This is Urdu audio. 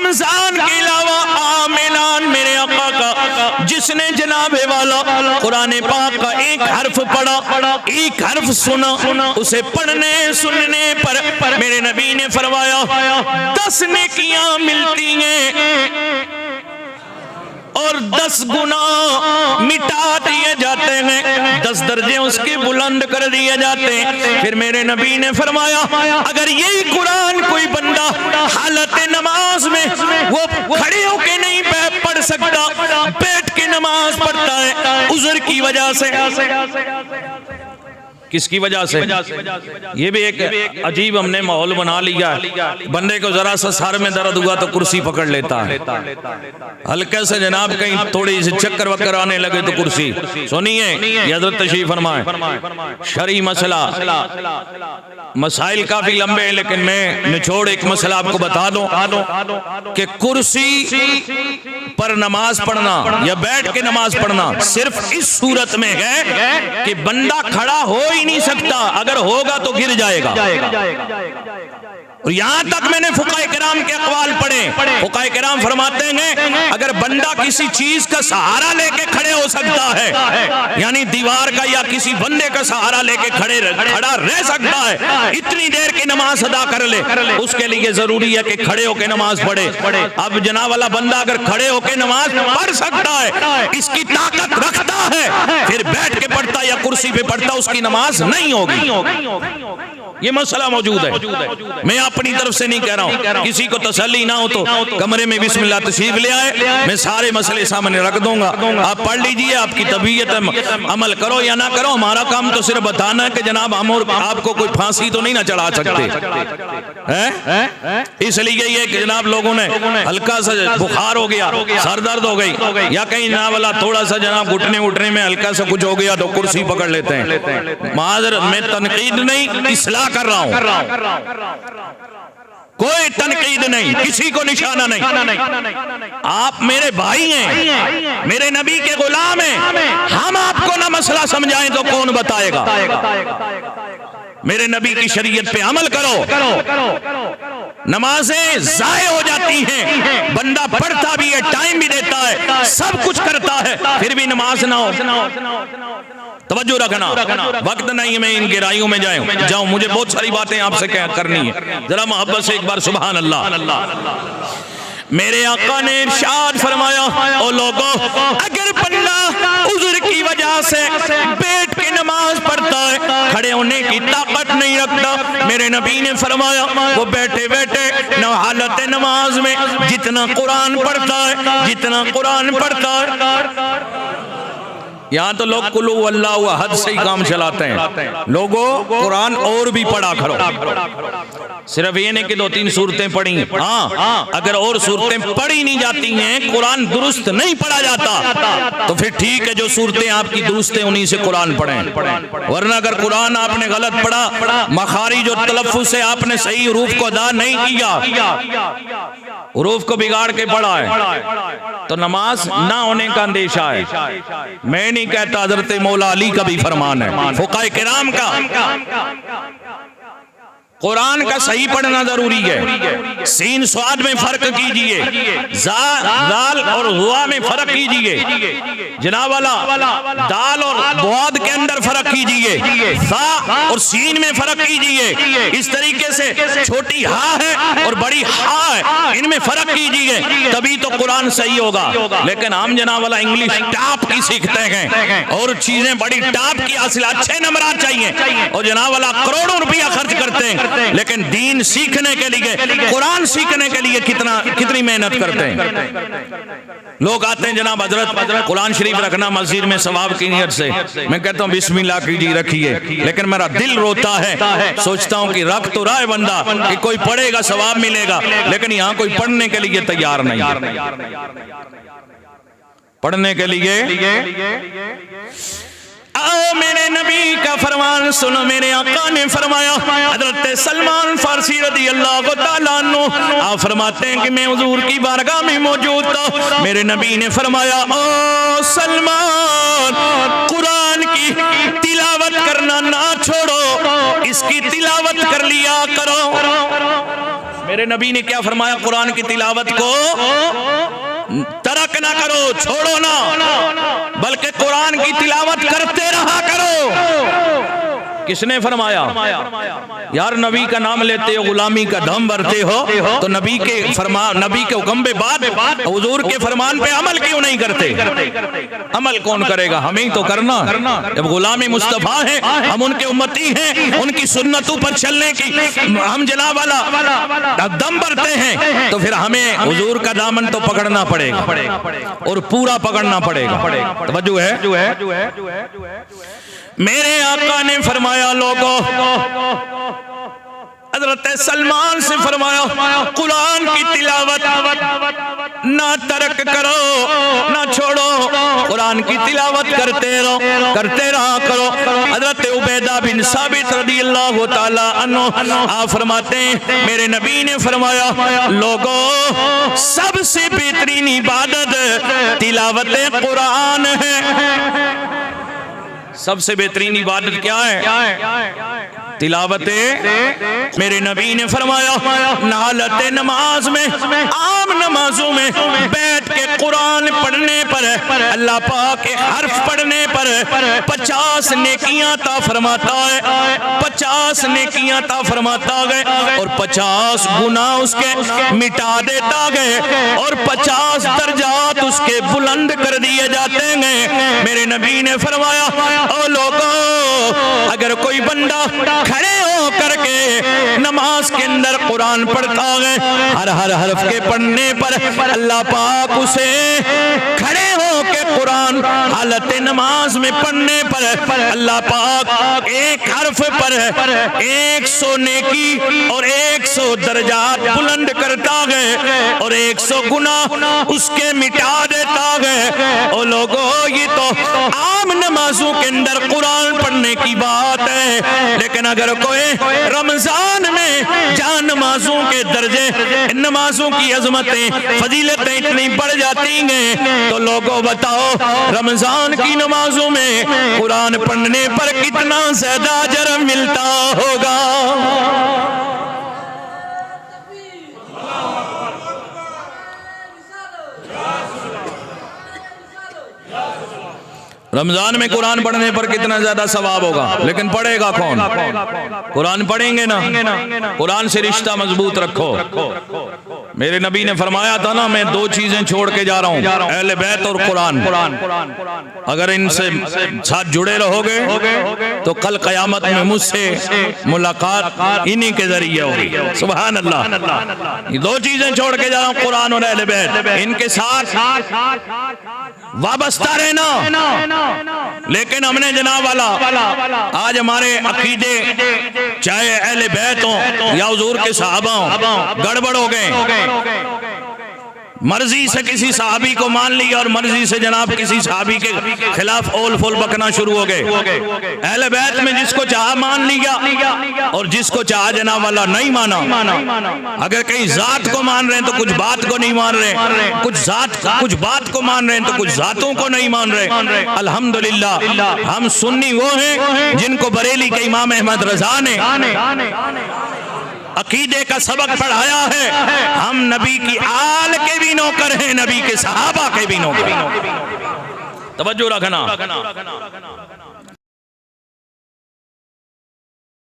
رمضان کے علاوہ عام اعلان میرے آقا کا، جس نے جناب والا قرآن پاک کا ایک حرف پڑھا، ایک حرف سنا، اسے پڑھنے سننے پر میرے نبی نے فرمایا 10 نیکیاں ملتی ہیں اور 10 گناہ مٹا دیے جاتے ہیں، 10 درجے اس کے بلند کر دیے جاتے ہیں۔ پھر میرے نبی نے فرمایا اگر یہی قرآن کوئی بندہ حالت نماز میں وہ کھڑے ہو کے نہیں پڑھ سکتا، بیٹھ کے نماز پڑھتا ہے عذر کی وجہ سے، کس کی وجہ سے؟ یہ بھی ایک عجیب ہم نے ماحول بنا لیا ہے، بندے کو ذرا سا سر میں درد ہوا تو کرسی پکڑ لیتا ہے، ہلکے سے جناب کہیں تھوڑی سی چکر وکر آنے لگے تو کرسی۔ سنیے یہ حضرت تشریف فرمائیں، شرعی مسئلہ، مسائل کافی لمبے ہیں لیکن میں نچوڑ ایک مسئلہ آپ کو بتا دوں کہ کرسی پر نماز پڑھنا یا بیٹھ کے نماز پڑھنا صرف اس صورت میں ہے کہ بندہ کھڑا ہو ہی نہیں سکتا، اگر ہوگا تو گر جائے گا۔ اور یہاں تک میں نے فقہ کرام کے اقوال پڑھے، فقہ کرام فرماتے ہیں اگر بندہ کسی چیز کا سہارا لے کے کھڑے ہو سکتا ہے، یعنی دیوار کا یا کسی بندے کا سہارا لے کے کھڑا رہ سکتا ہے، اتنی دیر کی نماز ادا کر لے، اس کے لیے ضروری ہے کہ کھڑے ہو کے نماز پڑھے۔ اب جناب والا بندہ اگر کھڑے ہو کے نماز پڑھ سکتا ہے، اس کی طاقت رکھتا ہے، پھر بیٹھ کے پڑھتا یا کرسی پہ پڑھتا اس کی نماز نہیں ہوگی۔ یہ مسئلہ موجود ہے، میں اپنی طرف سے نہیں کہہ رہا ہوں، کسی کو تسلی نہ ہو تو کمرے میں بسم اللہ تشریف لے آئے، میں سارے مسئلے سامنے رکھ دوں گا، آپ پڑھ لیجئے، آپ کی طبیعت عمل کرو یا نہ کرو، ہمارا کام تو صرف بتانا ہے کہ جناب ہم اور آپ کو کوئی پھانسی تو نہیں نہ چڑھا سکتے، اس لیے یہ کہ جناب لوگوں نے ہلکا سا بخار ہو گیا، سر درد ہو گئی یا کہیں جناب والا تھوڑا سا جناب گھٹنے میں ہلکا سا کچھ ہو گیا تو کرسی پکڑ لیتے ہیں۔ معذرت، میں تنقید نہیں، اصلاح کر رہا ہوں، کوئی تنقید نہیں، کسی کو نشانہ نہیں، آپ میرے بھائی ہیں، میرے نبی کے غلام ہیں، ہم آپ کو نہ مسئلہ سمجھائیں تو کون بتائے گا؟ میرے نبی کی شریعت پہ عمل کرو، نمازیں ضائع ہو جاتی ہیں، بندہ پڑھتا بھی ہے، ٹائم بھی دیتا ہے، سب کچھ کرتا ہے، پھر بھی نماز نہ ہو۔ توجہ رکھنا، وقت نہیں میں ان گہرائیوں میں جاؤں، مجھے بہت ساری باتیں آپ سے کرنی ہے، ذرا محبت سے ایک بار سبحان اللہ۔ میرے آقا نے ارشاد فرمایا او لوگوں اگر بندہ عذر کی وجہ سے بیٹھ کے نماز پڑھتا ہے، کھڑے ہونے کی طاقت نہیں رکھتا، میرے نبی نے فرمایا وہ بیٹھے بیٹھے حالت نماز میں جتنا قرآن پڑھتا ہے، یہاں تو لوگ قلو اللہ احد سے ہی کام چلاتے ہیں، لوگوں قرآن اور بھی پڑھا کرو، صرف یہ نہیں کہ 2-3 صورتیں پڑھی، ہاں اگر اور صورتیں پڑھی نہیں جاتی ہیں، قرآن درست نہیں پڑھا جاتا تو پھر ٹھیک ہے جو صورتیں آپ کی درست ہیں انہی سے قرآن پڑھیں، ورنہ اگر قرآن آپ نے غلط پڑھا، مخارج اور تلفظ سے آپ نے صحیح حروف کو ادا نہیں کیا، حروف کو بگاڑ کے پڑھا ہے تو نماز نہ ہونے کا اندیشہ ہے۔ میں نہیں کہتا، حضرت مولا علی کا بھی فرمان ہے، فقہ کرام کا، قرآن کا صحیح پڑھنا ضروری ہے، سین سواد میں فرق کیجئے، دال اور غوا میں فرق کیجئے، جناب والا دال اور بواد کے اندر فرق کیجئے، سا اور سین میں فرق کیجئے، اس طریقے سے چھوٹی ہا ہے اور بڑی ہا ہے، ان میں فرق کیجئے، تبھی تو قرآن صحیح ہوگا۔ لیکن ہم جناب والا انگلش ٹاپ کی سیکھتے ہیں اور چیزیں بڑی ٹاپ کی، اصل اچھے نمبرات چاہیے اور جناب والا کروڑوں روپیہ خرچ کرتے ہیں، لیکن دین سیکھنے کے لیے، قرآن سیکھنے کے لیے کتنی محنت کرتے ہیں۔ لوگ آتے ہیں جناب حضرت قرآن شریف رکھنا مسجد میں ثواب کی نیت سے، میں کہتا ہوں بسم اللہ کیجیے رکھیے، لیکن میرا دل روتا ہے، سوچتا ہوں کہ رکھ تو رہا ہے بندہ کہ کوئی پڑھے گا ثواب ملے گا، لیکن یہاں کوئی پڑھنے کے لیے تیار نہیں ہے، پڑھنے کے لیے۔ آؤ میرے نبی کا فرمان سنو، میرے آقا نے فرمایا، حضرت سلمان فارسی رضی اللہ تعالیٰ عنہ آپ فرماتے ہیں کہ میں حضور کی بارگاہ میں موجود تھا، میرے نبی نے فرمایا او سلمان قرآن کی تلاوت کرنا نہ چھوڑو، اس کی تلاوت کر لیا کرو۔ میرے نبی نے کیا فرمایا؟ قرآن کی تلاوت کو ترک نہ کرو، چھوڑو نہ، بلکہ قرآن کی تلاوت کرتے رہا کرو۔ کس نے فرمایا؟ یار نبی کا نام لیتے ہو، غلامی کا دم بھرتے ہو، تو نبی کے حکم پہ بعد حضور کے فرمان پہ عمل کیوں نہیں کرتے؟ عمل کون کرے گا؟ ہمیں تو کرنا۔ جب غلامی مصطفیٰ ہیں، ہم ان کے امتی ہیں، ان کی سنتوں پر چلنے کی ہم جناب والا دم بھرتے ہیں، تو پھر ہمیں حضور کا دامن تو پکڑنا پڑے گا اور پورا پکڑنا پڑے گا۔ توجہ ہے؟ میرے آقا نے فرمایا لوگوں، حضرت سلمان سے فرمایا قرآن کی تلاوت نہ ترک کرو، نہ چھوڑو، قرآن کی تلاوت کرتے رہا کرو۔ حضرت عبیدہ بن ثابت رضی اللہ تعالی عنہ آپ فرماتے ہیں میرے نبی نے فرمایا لوگوں، سب سے بہترین عبادت تلاوت قرآن ہے۔ سب سے بہترین عبادت کیا ہے؟ تلاوت۔ میرے نبی نے فرمایا نہالت نماز میں، عام نمازوں میں بیٹھ کے قرآن پڑھنے پر اللہ پاک کے حرف پڑھنے پر 50 نیکیاں عطا فرماتا ہے، 50 نیکیاں عطا فرماتا ہے، اور 50 گناہ اس کے مٹا دیتا ہے، اور 50 درجات اس کے بلند کر دیے جاتے ہیں۔ میرے نبی نے فرمایا او لوگوں، اگر کوئی بندہ کھڑے ہو کر کے نماز کے اندر قرآن پڑھتا ہے، ہر حرف کے پڑھنے پر اللہ پاک اسے کھڑے ہو کے قرآن حالت نماز میں پڑھنے پر اللہ پاک ایک حرف پر 100 نیکی اور 100 درجات بلند کرتا ہے، اور 100 گناہ اس کے مٹا دیتا ہے۔ او لوگوں، یہ تو عام نمازوں کے اندر قرآن پڑھنے کی بات ہے، لیکن اگر کوئی رمضان میں جہاں نمازوں کے درجے، نمازوں کی عظمتیں، فضیلتیں اتنی بڑھ جاتی ہیں، تو لوگوں بتاؤ رمضان کی نمازوں میں قرآن پڑھنے پر کتنا زیادہ اجر ملتا ہوگا۔ رمضان میں قرآن پڑھنے پر کتنا زیادہ ثواب ہوگا، لیکن پڑھے گا کون؟ قرآن پڑھیں گے نا۔ قرآن سے رشتہ مضبوط رکھو۔ میرے نبی نے فرمایا تھا نا میں 2 چیزیں چھوڑ کے جا رہا ہوں، اہل بیت اور قرآن۔ اگر ان سے ساتھ جڑے رہو گے تو کل قیامت میں مجھ سے ملاقات انہی کے ذریعے ہوگی۔ سبحان اللہ۔ یہ 2 چیزیں چھوڑ کے جا رہا ہوں، قرآن اور اہل بیت، ان کے ساتھ وابستہ رہنا۔ لیکن ہم نے جناب والا آج ہمارے عقیدے چاہے اہل بیت ہوں یا حضور کے صحابہ ہوں گڑبڑ ہو گئے۔ مرضی سے کسی صحابی کو مان لیا اور مرضی سے جناب کسی صحابی کے خلاف اول فول بکنا شروع ہو گئے۔ اہل بیت میں جس کو چاہا مان لیا اور جس کو چاہا جناب والا نہیں مانا۔ اگر کہیں ذات کو مان رہے ہیں تو کچھ بات کو نہیں مان رہے، کچھ بات کو مان رہے ہیں تو کچھ ذاتوں کو نہیں مان رہے۔ الحمدللہ ہم سنی وہ ہیں جن کو بریلی کے امام احمد رضا نے عقیدے کا سبق پڑھایا ہے۔ ہم نبی کی آل کے بھی نوکر ہیں، نبی کے صحابہ کے بھی نوکر ہیں۔ توجہ رکھنا۔